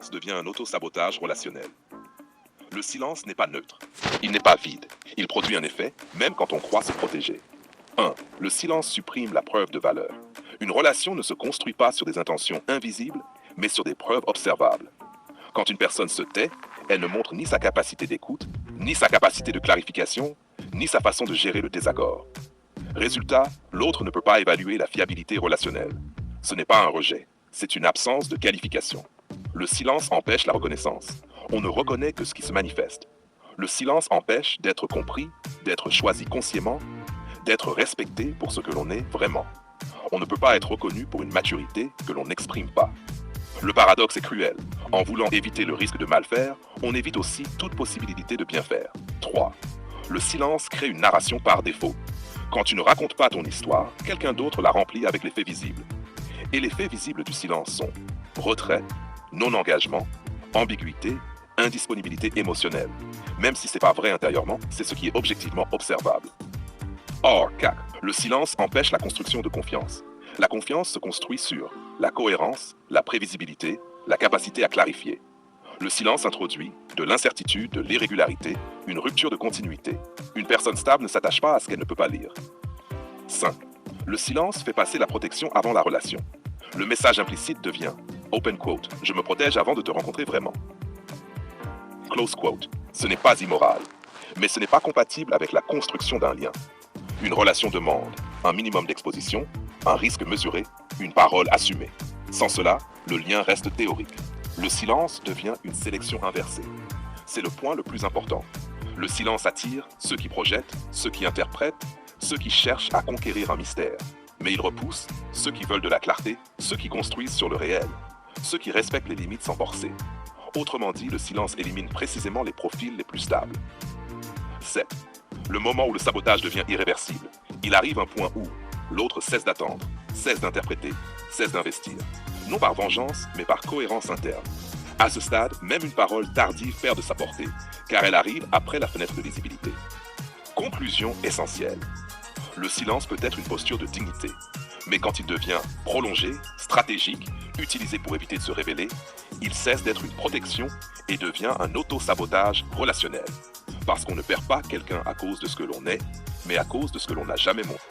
silence devient un auto-sabotage relationnel. Le silence n'est pas neutre. Il n'est pas vide. Il produit un effet, même quand on croit se protéger. 1. Le silence supprime la preuve de valeur. Une relation ne se construit pas sur des intentions invisibles, mais sur des preuves observables. Quand une personne se tait, elle ne montre ni sa capacité d'écoute, ni sa capacité de clarification, ni sa façon de gérer le désaccord. Résultat, l'autre ne peut pas évaluer la fiabilité relationnelle. Ce n'est pas un rejet, c'est une absence de qualification. Le silence empêche la reconnaissance. On ne reconnaît que ce qui se manifeste. Le silence empêche d'être compris, d'être choisi consciemment, d'être respecté pour ce que l'on est vraiment. On ne peut pas être reconnu pour une maturité que l'on n'exprime pas. Le paradoxe est cruel. En voulant éviter le risque de mal faire, on évite aussi toute possibilité de bien faire. 3. Le silence crée une narration par défaut. Quand tu ne racontes pas ton histoire, quelqu'un d'autre la remplit avec les faits visibles. Et les faits visibles du silence sont retrait, non-engagement, ambiguïté, indisponibilité émotionnelle. Même si ce n'est pas vrai intérieurement, c'est ce qui est objectivement observable. Or, 4. Le silence empêche la construction de confiance. La confiance se construit sur la cohérence, la prévisibilité, la capacité à clarifier. Le silence introduit de l'incertitude, de l'irrégularité, une rupture de continuité. Une personne stable ne s'attache pas à ce qu'elle ne peut pas lire. 5. Le silence fait passer la protection avant la relation. Le message implicite devient open quote, je me protège avant de te rencontrer vraiment. Close quote, ce n'est pas immoral, mais ce n'est pas compatible avec la construction d'un lien. Une relation demande un minimum d'exposition, un risque mesuré, une parole assumée. Sans cela, le lien reste théorique. Le silence devient une sélection inversée. C'est le point le plus important. Le silence attire ceux qui projettent, ceux qui interprètent, ceux qui cherchent à conquérir un mystère. Mais il repousse ceux qui veulent de la clarté, ceux qui construisent sur le réel, ceux qui respectent les limites sans forcer. Autrement dit, le silence élimine précisément les profils les plus stables. 7. Le moment où le sabotage devient irréversible. Il arrive un point où l'autre cesse d'attendre, cesse d'interpréter, cesse d'investir. Non par vengeance, mais par cohérence interne. À ce stade, même une parole tardive perd de sa portée, car elle arrive après la fenêtre de visibilité. Conclusion essentielle. Le silence peut être une posture de dignité, mais quand il devient prolongé, stratégique, utilisé pour éviter de se révéler, il cesse d'être une protection et devient un auto-sabotage relationnel. Parce qu'on ne perd pas quelqu'un à cause de ce que l'on est, mais à cause de ce que l'on n'a jamais montré.